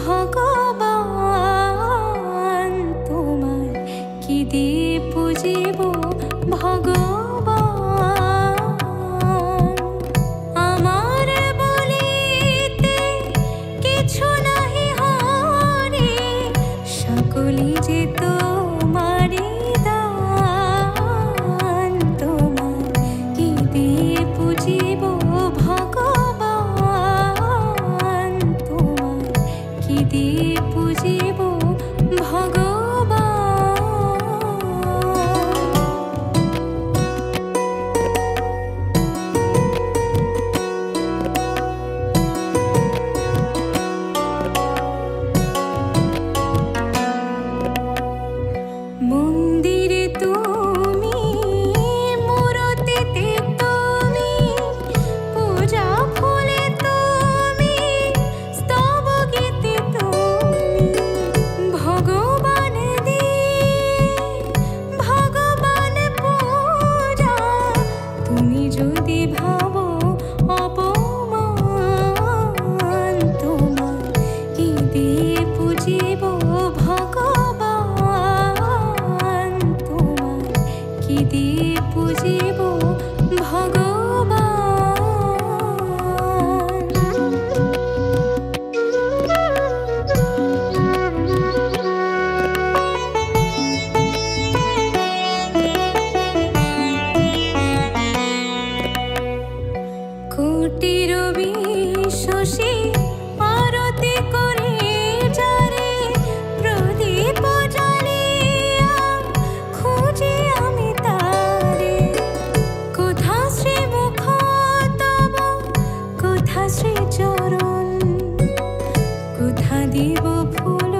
ভগবান তোমার কি দিয়ে পুজিব ভগবান আমার বলিতে কিছু নাহি হরে সকলি যে তোমারি দান তোমার কি দিয়ে পুজিব ভগবান তোমার কি দিয়ে পুজিব ভগবান মন্দিরে তুমি মূরতিতে তুমি পূজা ফুলে তুমি স্তব গীতে তুমি ভগবান ভগবান পূজা তুমি যদি ভাবো অপমান তোমার কি দিয়ে পুজিব ভগবান তোমার কি দিয়ে পুজিব ভগবান কোটি রবি শশী আরতি করে যারে প্রদীপ জ্বালিয়া খুঁজি আমি তারে কোথা শ্রীমুখ তব কোথা শ্রীচরণ কোথা দিব ফুল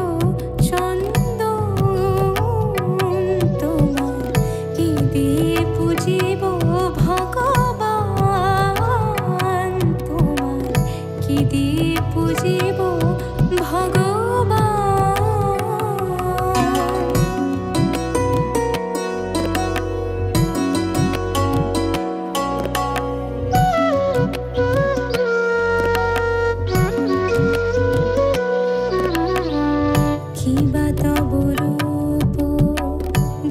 চন্দন তোমার কি দিয়ে পুজিব ভগবান তোমার কি দিয়ে পুজিব ভগবান কিবা তব রূপ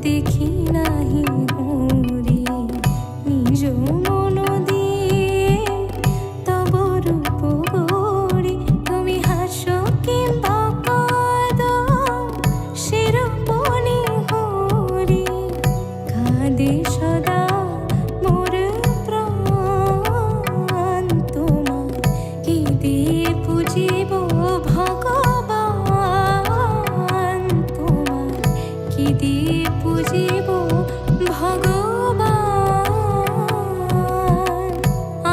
দেখি নাহি হরি নিজ মন দিয়ে তব রূপ গড়ি তুমি হাসো কিংবা কাঁদো সেরূপনি হরি কাঁদে সদা মোর প্রাণ তোমার কি দিয়ে পুজিব ভগবান তোমার কি দিয়ে পুজিব ভগবান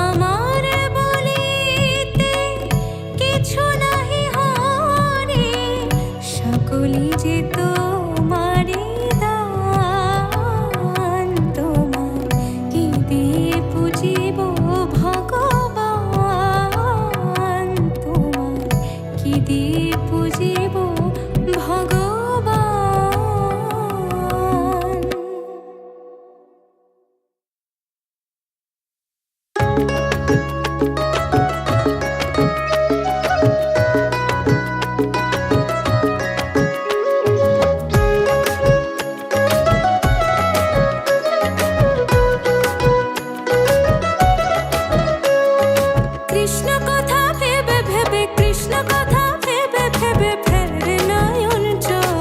আমার বলিতে কিছু নাহি হরে সকলি যে তোমারি দান তোমার কি দিয়ে পুজিব ভগবান তোমার কি দিয়ে পুজিব ভগবান কৃষ্ণ কথা ভেবে ভেবে কৃষ্ণ কথা ভেবে ভেবে ফেরে নয়ন জল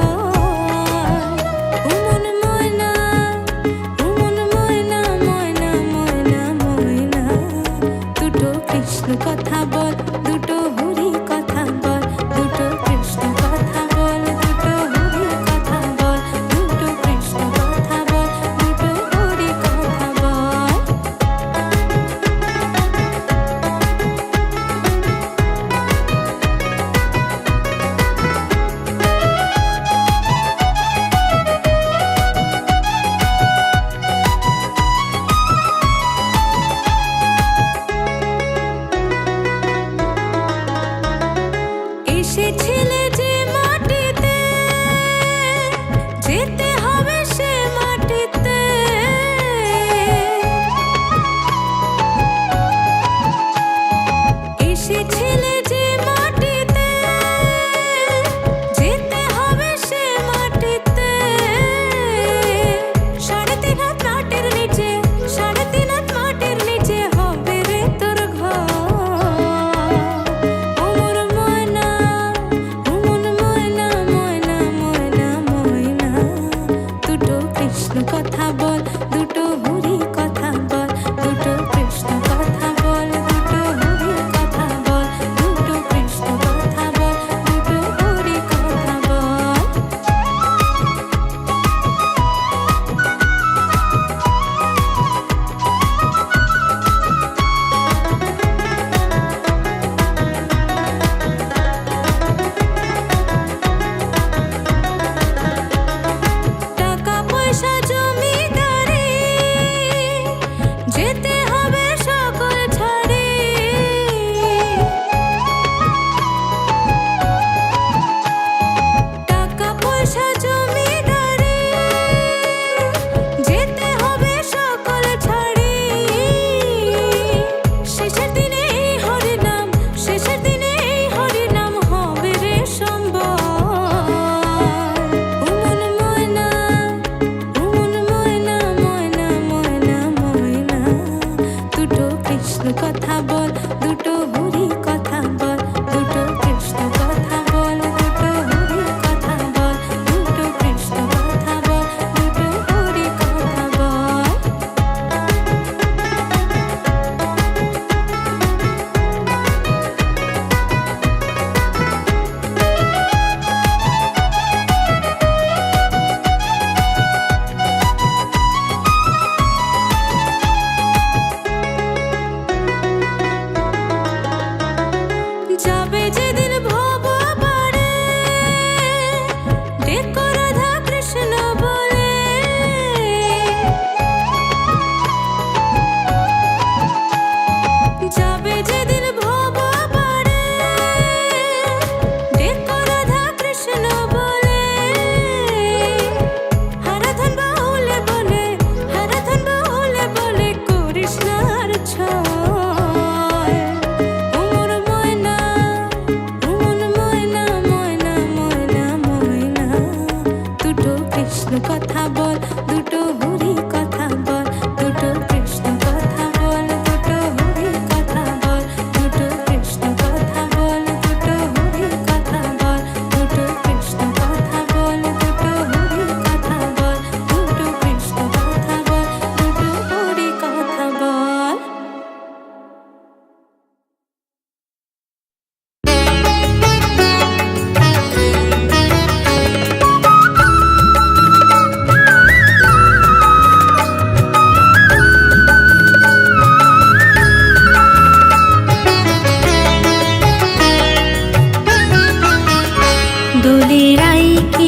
উমন ময়না ময়না ময়না ময়না দুটো কৃষ্ণ কথা বল দুটো হরি কথা বল দুটো কৃষ্ণ কথা বল দুটো হরি কথা বল দুটো কৃষ্ণ কথা বল দুটো হরি কথা বল এসেছিলে যে মাটিতে যেতে হবে সে মাটিতে এসেছিলে যে মাটিতে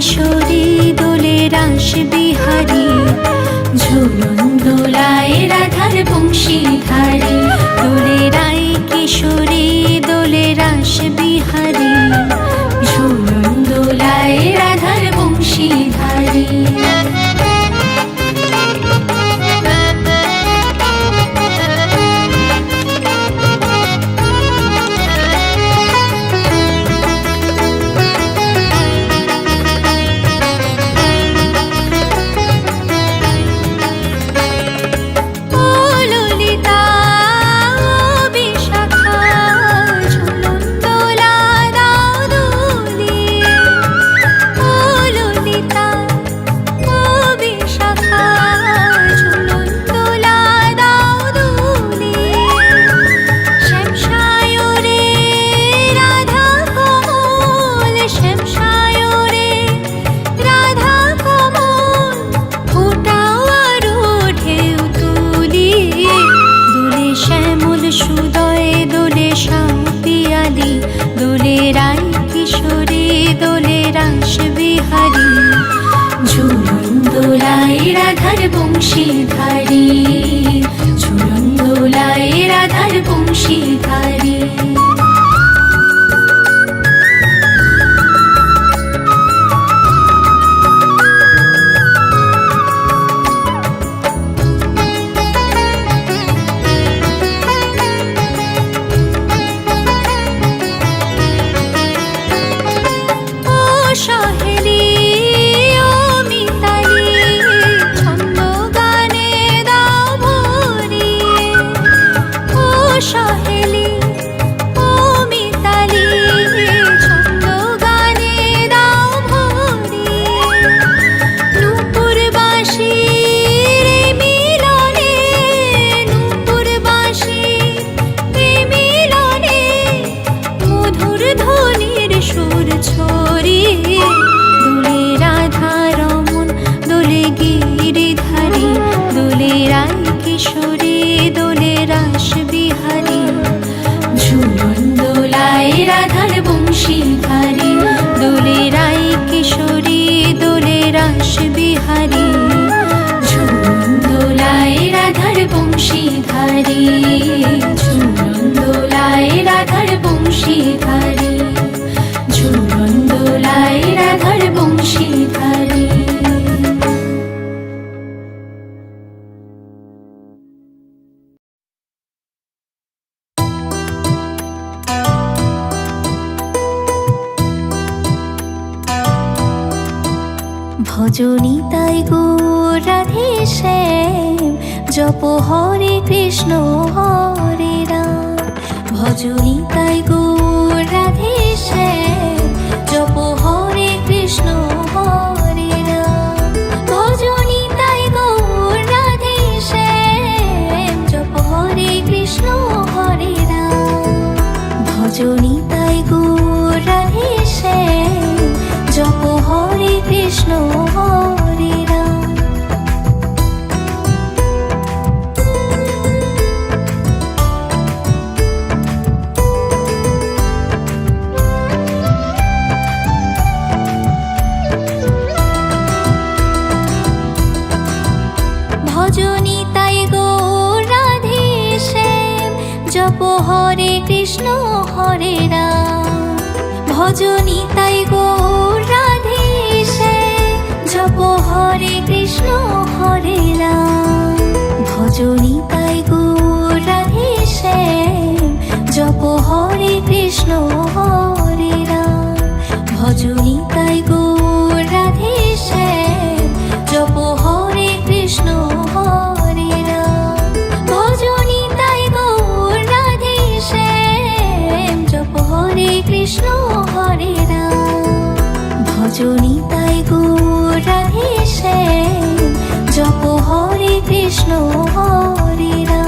কিশোরী দোলে রাস বিহারী, ঝুলন দোলায় রাধার বংশীধারী। দোলে রায় কিশোরী দোলে রাস বিহারী, ঝুলন দোলায় রাধার বংশীধারী। রাধার বংশীধারী, ঝুলন দোলায় রাধার বংশীধারী। ভজনি তাই গৌর রাধে শ্যাম, জপ হরে কৃষ্ণ হরে রাম। ভজনি তাই গৌর রাধে শ্যাম, জপ হরে কৃষ্ণ হরে রাম। ভজনি তাই গৌর রাধে শ্যাম, জপ হরে কৃষ্ণ হরে রাম। ভজনি তাই গৌর রাধে শ্যাম, জপ হরে কৃষ্ণ হরে রাম। ভজনি তাই গৌর রাধে শ্যাম, জপ হরে কৃষ্ণ হরে রাম। ভজনি তাই গৌর রাধে শ্যাম, জপ হরে কৃষ্ণ হরে রাম। ভজনি তাই গৌর রাধে শ্যাম, জপ হরে কৃষ্ণ হরে রাম। ভজনি তাই গৌর রাধে শ্যাম, জপ হরে কৃষ্ণ হরে রাম। ভজনি তাই গৌর রাধে শ্যাম, জপ হরে কৃষ্ণ হরে রাম। ভজনি তাই গৌর রাধে শ্যাম, জপ হরে কৃষ্ণ হরে রাম।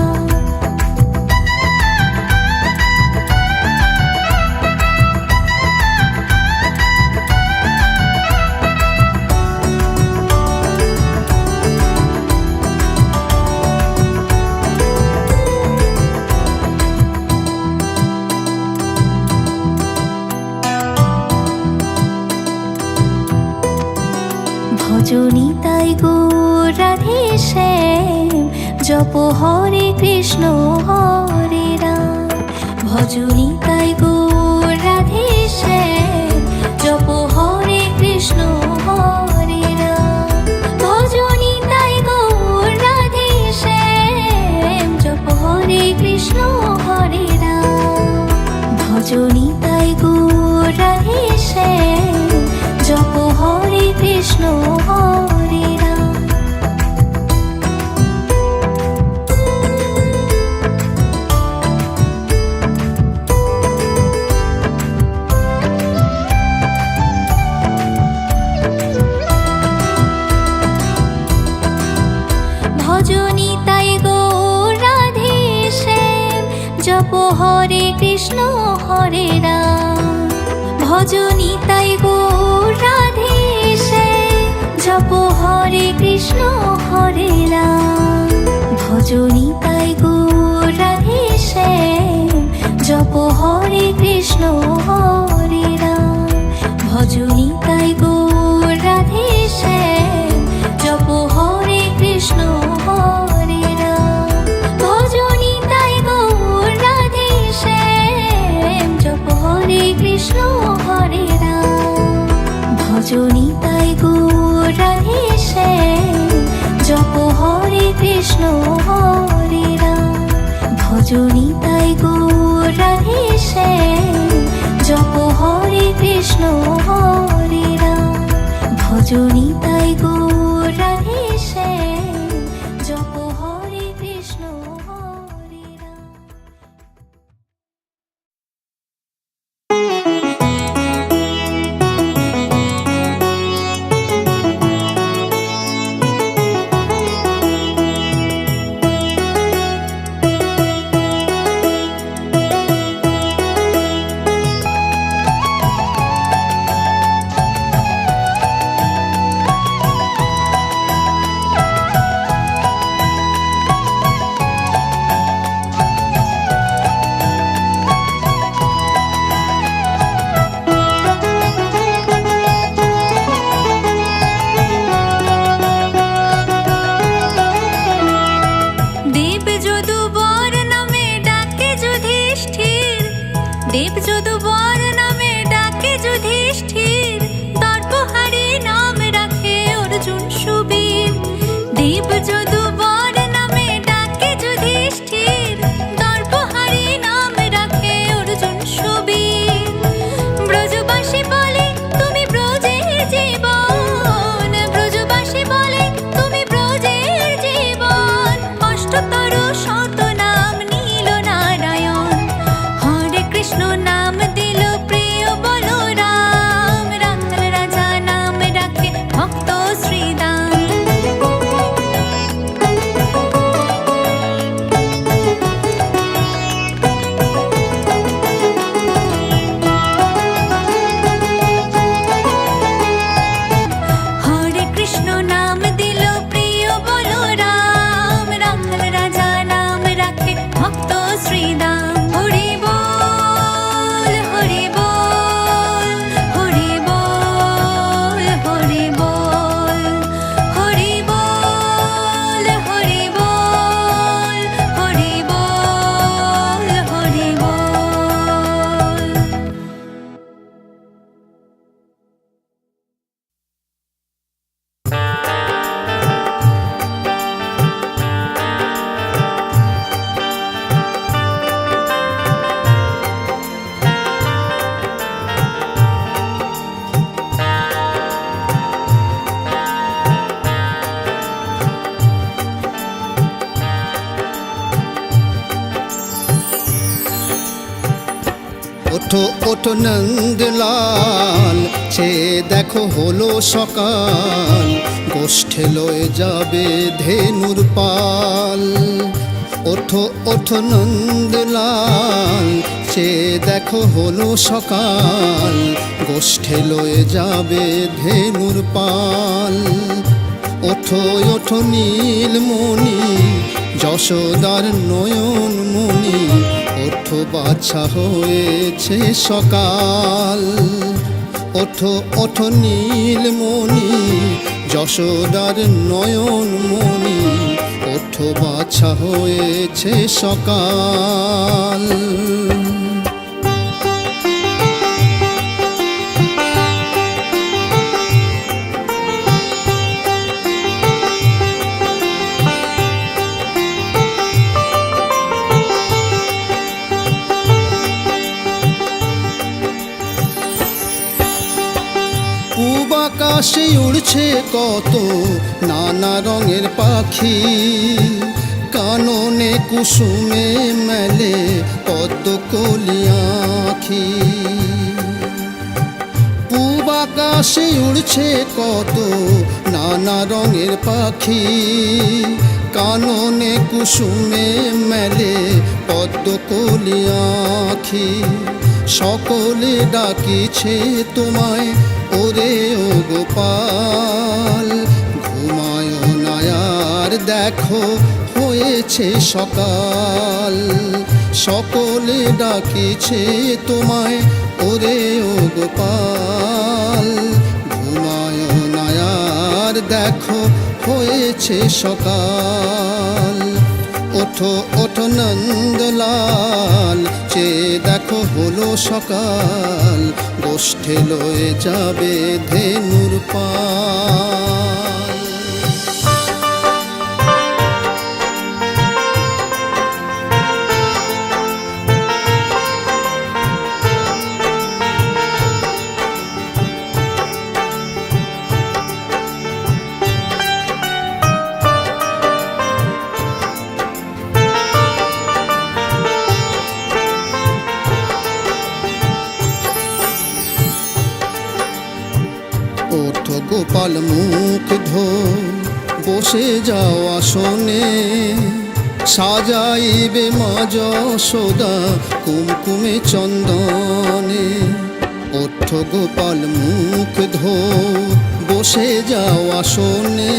ভজনিতাই গৌর রাধে শ্যাম জপ হরে কৃষ্ণ হরে রাম। ভজনিতাই গৌর রাধে শ্যাম জপ হরে কৃষ্ণ হরে রাম। ভজনিতাই গৌর রাধে শ্যাম জপ হরে কৃষ্ণ হরে রাম। ভজনিতাই গৌর রাধে শ্যাম জপ হরে কৃষ্ণ হরে রাম। ভজনিতাই গৌর রাধে শ্যাম জপ হরে কৃষ্ণ হরে রাম। ভজনিতাই গৌর রাধে শ্যাম জপ হরে কৃষ্ণ হরে রাম। ভজনিতাই গৌর রাধে শ্যাম জপ হরে কৃষ্ণ হরে রাম। ভজনিতাই গৌর রাধে শ্যাম জপ হরে কৃষ্ণ হরে রাম। ভজনিতাই গৌর রাধে শ্যাম জপ হরে কৃষ্ণ হরে রাম। ভজনিতাই গৌর রাধে শ্যাম জপ হরে কৃষ্ণ হরে রাম। ভজনিতাই গৌর রাধে শ্যাম জপ হরে কৃষ্ণ হরে রাম। ভজনিতাই গৌর রাধে শ্যাম জপ হরে কৃষ্ণ হরে রাম। দেব যদু বর নামে ডাকে যুধিষ্ঠির, দেব যদু বর নামে ডাকে যুধিষ্ঠির, দর্পহারি নাম রাখে অর্জুন সুবীর। দেব যদু বর নামে ডাকে যুধিষ্ঠির, দর্পহারি নাম রাখে অর্জুন সুবীর। ব্রজবাসী বলে তুমি ব্রজের জীবন, ব্রজবাসী বলে তুমি ব্রজের জীবন। অষ্টতর শত নাম নীল নারায়ণ, হরে কৃষ্ণ নাম দিল প্রিয় বলরাম। রাখাল রাজা নাম রাখে ভক্ত শ্রীদাম। হরে কৃষ্ণ নাম দিল প্রিয় বলরাম, রাখাল রাজা নাম রাখে ভক্ত শ্রীদাম। হরি বল হরি বল, হরি বল হরি বল, হরি বল হরি বল, হরি বল হরি বল। ওঠো ওঠো নন্দলাল, সে দেখো হলো সকাল, গোষ্ঠে লয়ে যাবে ধেনুর পাল। ওঠো ওঠো নন্দলাল, সে দেখো হলো সকাল, গোষ্ঠে লয়ে যাবে ধেনুর পাল। ওঠো ওঠো নীলমণি, যশোদার নয়ন মণি, ওঠো বাছা হয়েছে সকাল। ওঠো ওঠো নীলমণি, যশোদার নয়ন মণি, ওঠো বাছা হয়েছে সকাল। পূব আকাশে উড়ছে কত নানা রঙের পাখি, কাননে কুসুমে মেলে পদ্মকলি আঁখি। পূব আকাশে উড়ছে কত নানা রঙের পাখি, কাননে কুসুমে মেলে পদ্মকলি আঁখি। সকলে ডাকিছে তোমায় ওরে ও গোপাল, ঘুমায় না আর দেখো হয়েছে সকাল। সকলে ডাকিছে তোমায় ওরে ও গোপাল, ঘুমায় না আর দেখো হয়েছে সকাল। ওঠো ওঠো নন্দলাল, চেয়ে দেখো হলো সকাল, গোষ্ঠে লয়ে যাবে ধেনুর পাল। ওঠো গোপাল মুখ ধো, বসে যাও আসনে, সাজাইবে মা যশোদা কুমকুমে চন্দনে। ওঠো গোপাল মুখ ধো, বসে যাও আসনে,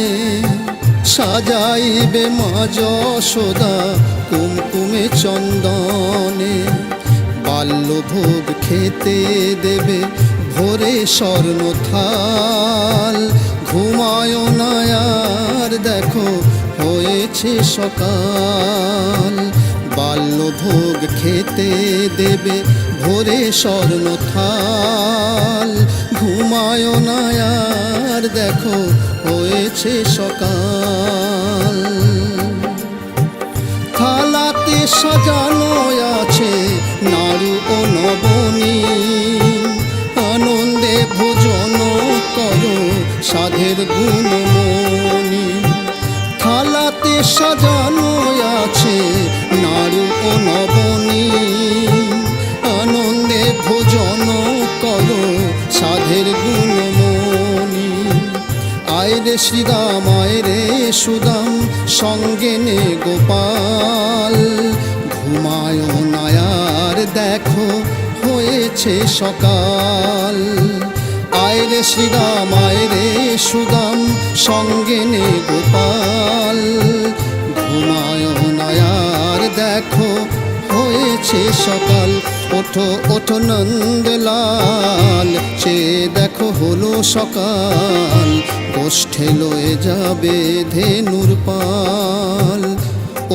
সাজাইবে মা যশোদা কুমকুমে চন্দনে। বাল্যভোগ খেতে দেবে ভোরে স্বর্ণ থাল, ঘুমায় না আর দেখো হয়েছে সকাল। বাল্যভোগ খেতে দেবে ভোরে স্বর্ণ থাল, ঘুমায় না আর দেখো হয়েছে সকাল। থালাতে সাজানো আছে নাড়ু ও নবনী, আনন্দে ভোজন করো সাধের গুণমণি। থালাতে সাজানো আছে নাড়ু ও নবনী, আনন্দে ভোজন করো সাধের গুণমণি। আয়রে শ্রীরাম আয়রে সুদাম, সঙ্গে নে গোপাল, ঘুমায় না আর দেখো হয়েছে সকাল। আয়রে শ্রীরাম আয়রে সুদাম, সঙ্গে নে গোপাল, ঘুমায় না আর দেখো হয়েছে সকাল। ওঠো ওঠো নন্দলাল, চেয়ে দেখো হলো সকাল, গোষ্ঠে লয়ে যাবে ধেনুর পাল।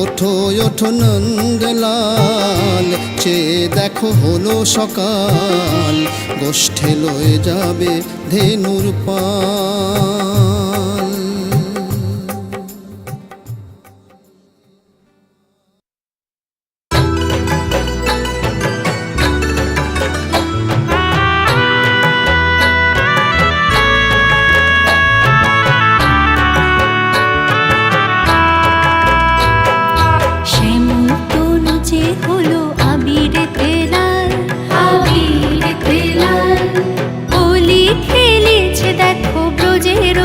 ওঠো ওঠো নন্দলাল, চেয়ে দেখো হলো সকাল, গোষ্ঠে লয়ে যাবে ধেনুর পাল। খেলেছে দেখো ব্রজের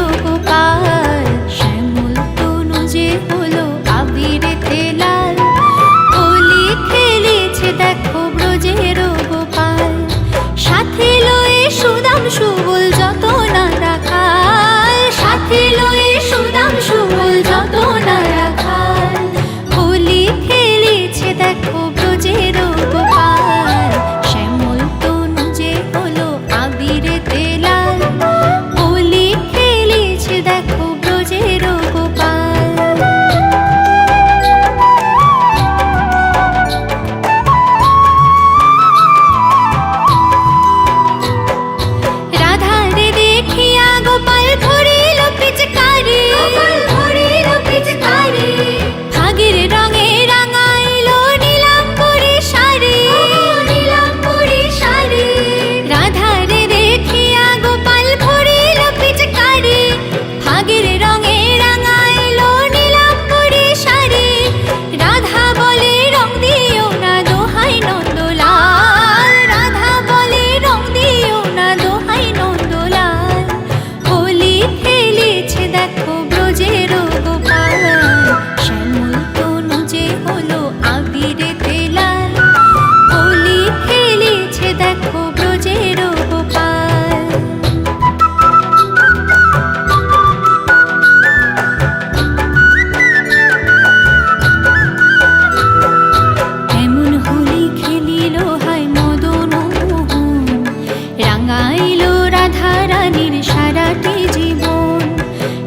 রানীর সারাটি জীবন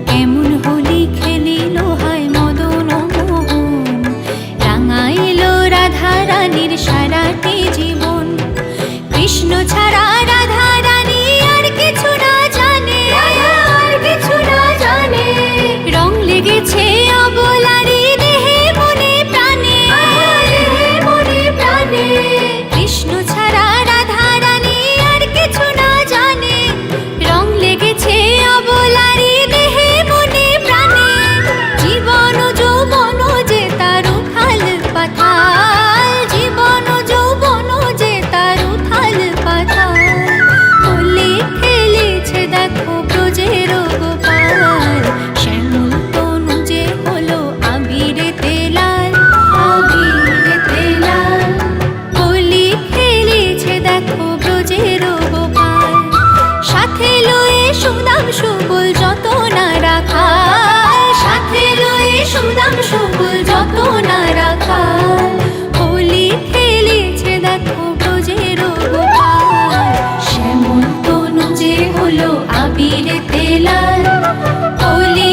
কেমন হোলি খেলিল হায় মদন মোহন রাঙাইল রাধা রানীর সারাটি জীবন কৃষ্ণ ছাড়া রাধা রানী আর কিছু না জানে আর কিছু না জানে রং লেগেছে অবলারি দেহে মনে প্রাণে দেহে মনে প্রাণে কৃষ্ণ ছাড়া রাধা রানী আর কিছু না জানে রং লেগেছে অবলারি দেহে মনে প্রাণে জীবন যৌবন যে তার উথাল পাথাল জীবন যৌবন যে তার উথাল পাথাল হোলি খেলেছে দেখো ব্রজের গোপাল শ্যামল তনু যে হলো আবিরেতে লাল আবিরেতে লাল হোলি খেলেছে দেখো ব্রজের গোপাল সাথে লয়ে সুদাম সুবল যত না রাখাল সাথে লয়ে সুদাম সুবল যত না রাখাল হোলি খেলেছে দেখো ব্রজের গোপাল শ্যামল তনু যে হলো আবিরেতে লাল হোলি